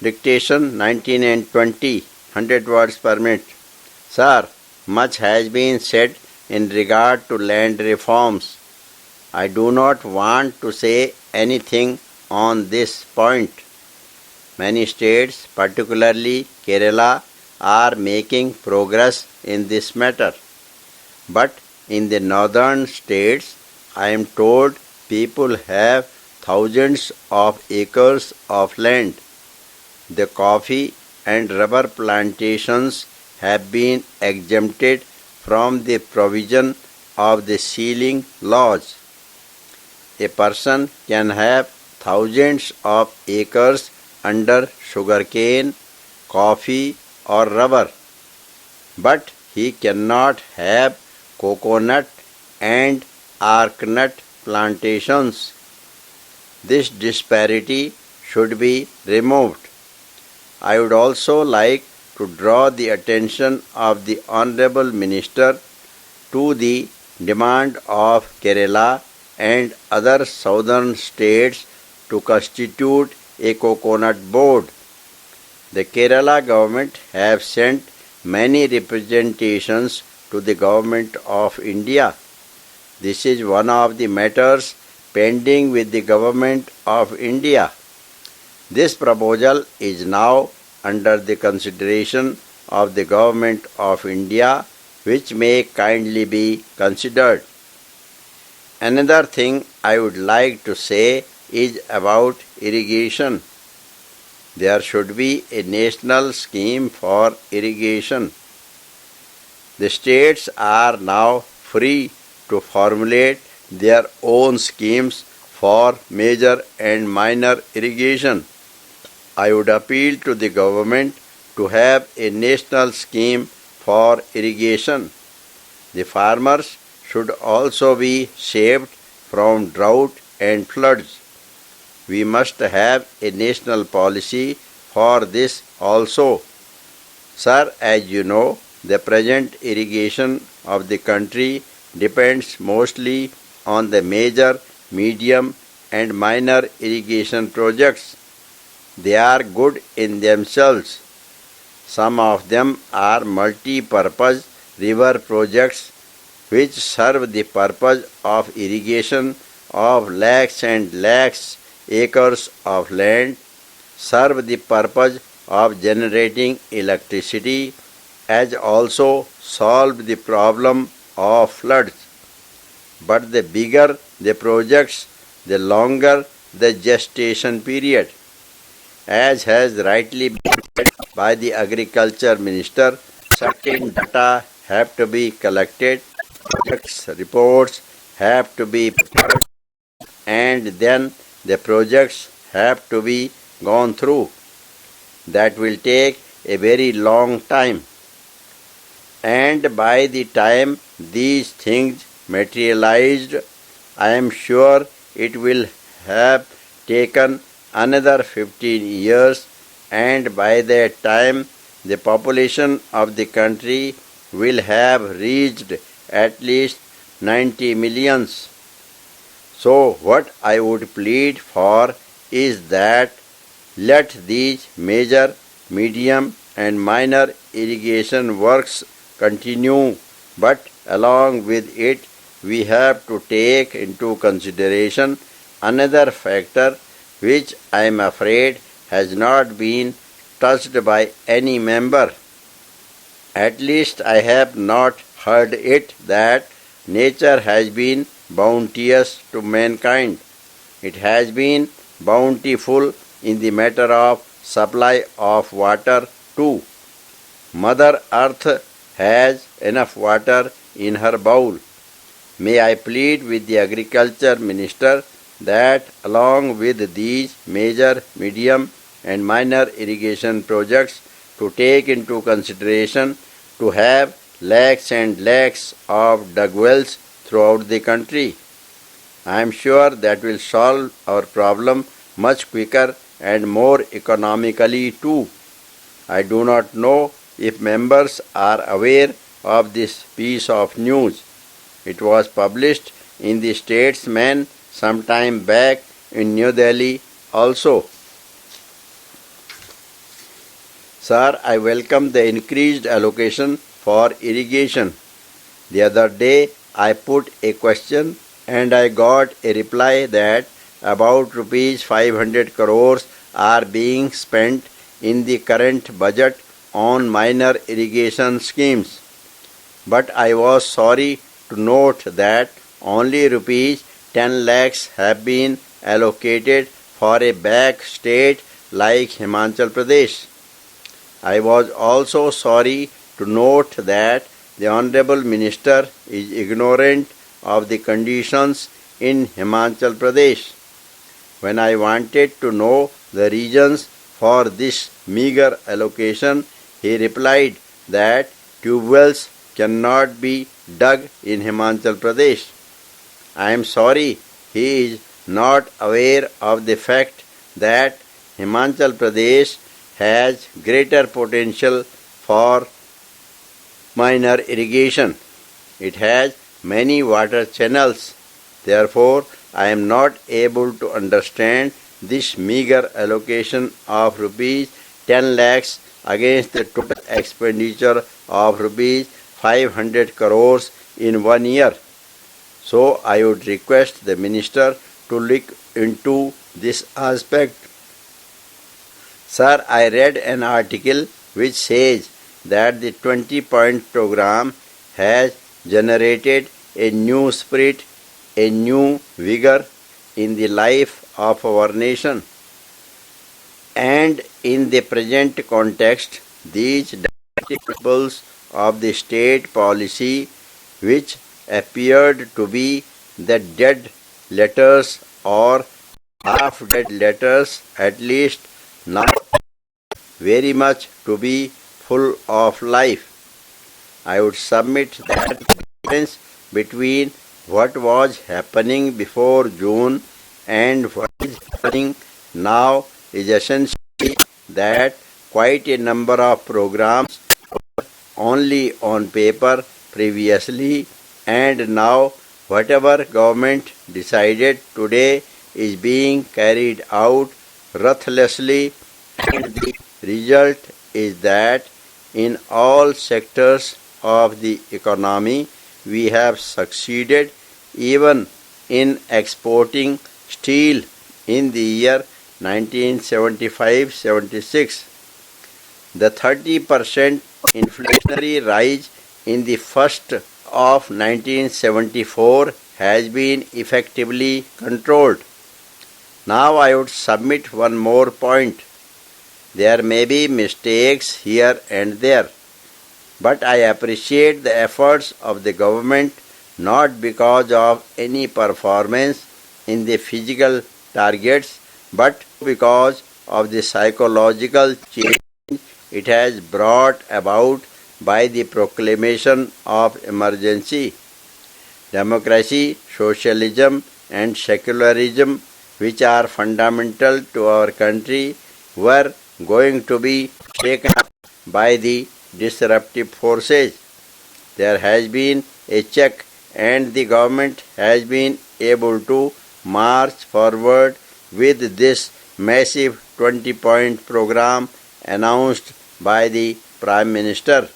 Dictation 19 and 20, 100 words per minute. Sir, much has been said in regard to land reforms. I do not want to say anything on this point. Many states, particularly Kerala, are making progress in this matter. But in the northern states, I am told people have thousands of acres of land. The coffee and rubber plantations have been exempted from the provision of the sealing laws. A person can have thousands of acres under sugarcane, coffee or rubber, but he cannot have coconut and arecanut plantations. This disparity should be removed. I would also like to draw the attention of the Honourable Minister to the demand of Kerala and other southern states to constitute a coconut board. The Kerala government have sent many representations to the Government of India. This is one of the matters pending with the Government of India. This proposal is now under the consideration of the Government of India, which may kindly be considered. Another thing I would like to say is about irrigation. There should be a national scheme for irrigation. The states are now free to formulate their own schemes for major and minor irrigation. I would appeal to the government to have a national scheme for irrigation. The farmers should also be saved from drought and floods. We must have a national policy for this also. Sir, as you know, the present irrigation of the country depends mostly on the major, medium and minor irrigation projects. They are good in themselves. Some of them are multi-purpose river projects which serve the purpose of irrigation of lakhs and lakhs acres of land, serve the purpose of generating electricity, as also solve the problem of floods. But the bigger the projects, the longer the gestation period. As has rightly been said by the Agriculture Minister, certain data have to be collected, projects reports have to be prepared, and then the projects have to be gone through. That will take a very long time. And by the time these things materialized, I am sure it will have taken another 15 years, and by that time the population of the country will have reached at least 90 millions. So what I would plead for is that let these major, medium and minor irrigation works continue, but along with it we have to take into consideration another factor which I am afraid has not been touched by any member. At least I have not heard it, that nature has been bounteous to mankind. It has been bountiful in the matter of supply of water too. Mother Earth has enough water in her bowl. May I plead with the Agriculture Minister that along with these major, medium and minor irrigation projects to take into consideration to have lakhs and lakhs of dug wells throughout the country. I am sure that will solve our problem much quicker and more economically too. I do not know if members are aware of this piece of news. It was published in the Statesman some time back in New Delhi also. Sir, I welcome the increased allocation for irrigation. The other day I put a question and I got a reply that about rupees 500 crores are being spent in the current budget on minor irrigation schemes. But I was sorry to note that only rupees 10 lakhs have been allocated for a back state like Himachal Pradesh. I was also sorry to note that the Honorable Minister is ignorant of the conditions in Himachal Pradesh. When I wanted to know the reasons for this meager allocation, he replied that tube wells cannot be dug in Himachal Pradesh. I am sorry he is not aware of the fact that Himachal Pradesh has greater potential for minor irrigation. It has many water channels. Therefore, I am not able to understand this meager allocation of rupees 10 lakhs against the total expenditure of rupees 500 crores in 1 year. So I would request the minister to look into this aspect. Sir, I read an article which says that the 20-point program has generated a new spirit, a new vigor in the life of our nation. And in the present context, these principles of the state policy, which appeared to be the dead letters or half-dead letters, at least now very much to be full of life. I would submit that the difference between what was happening before June and what is happening now is essentially that quite a number of programs were only on paper previously, and now whatever government decided today is being carried out ruthlessly, and the result is that in all sectors of the economy we have succeeded, even in exporting steel in the year 1975-76. The 30% inflationary rise in the first of 1974 has been effectively controlled. Now I would submit one more point. There may be mistakes here and there, but I appreciate the efforts of the government not because of any performance in the physical targets, but because of the psychological change it has brought about by the proclamation of emergency. Democracy, socialism and secularism, which are fundamental to our country, were going to be taken up by the disruptive forces. There has been a check and the government has been able to march forward with this massive 20-point program announced by the Prime Minister.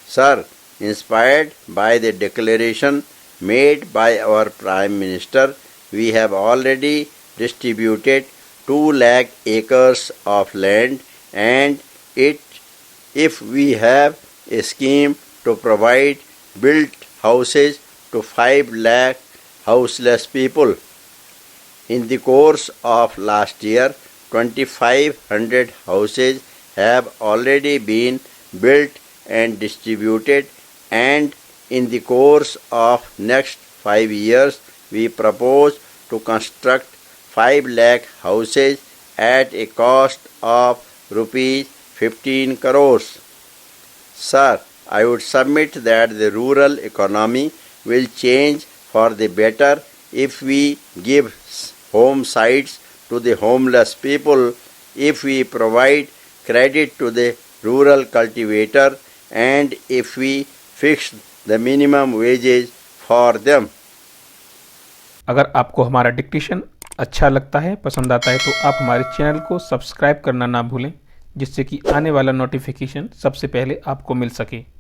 Sir, inspired by the declaration made by our Prime Minister, we have already distributed 2 lakh acres of land, and if we have a scheme to provide built houses to 5 lakh houseless people. In the course of last year, 2,500 houses have already been built and distributed, and in the course of next 5 years, we propose to construct 5 lakh houses at a cost of rupees 15 crores. Sir, I would submit that the rural economy will change for the better if we give home sites to the homeless people, if we provide credit to the rural cultivator, and if we fix the minimum wages for them. अगर आपको हमारा dictation अच्छा लगता है, पसंद आता है, तो आप हमारे चैनल को सब्सक्राइब करना ना भूलें, जिससे कि आने वाला नोटिफिकेशन सबसे पहले आपको मिल सके।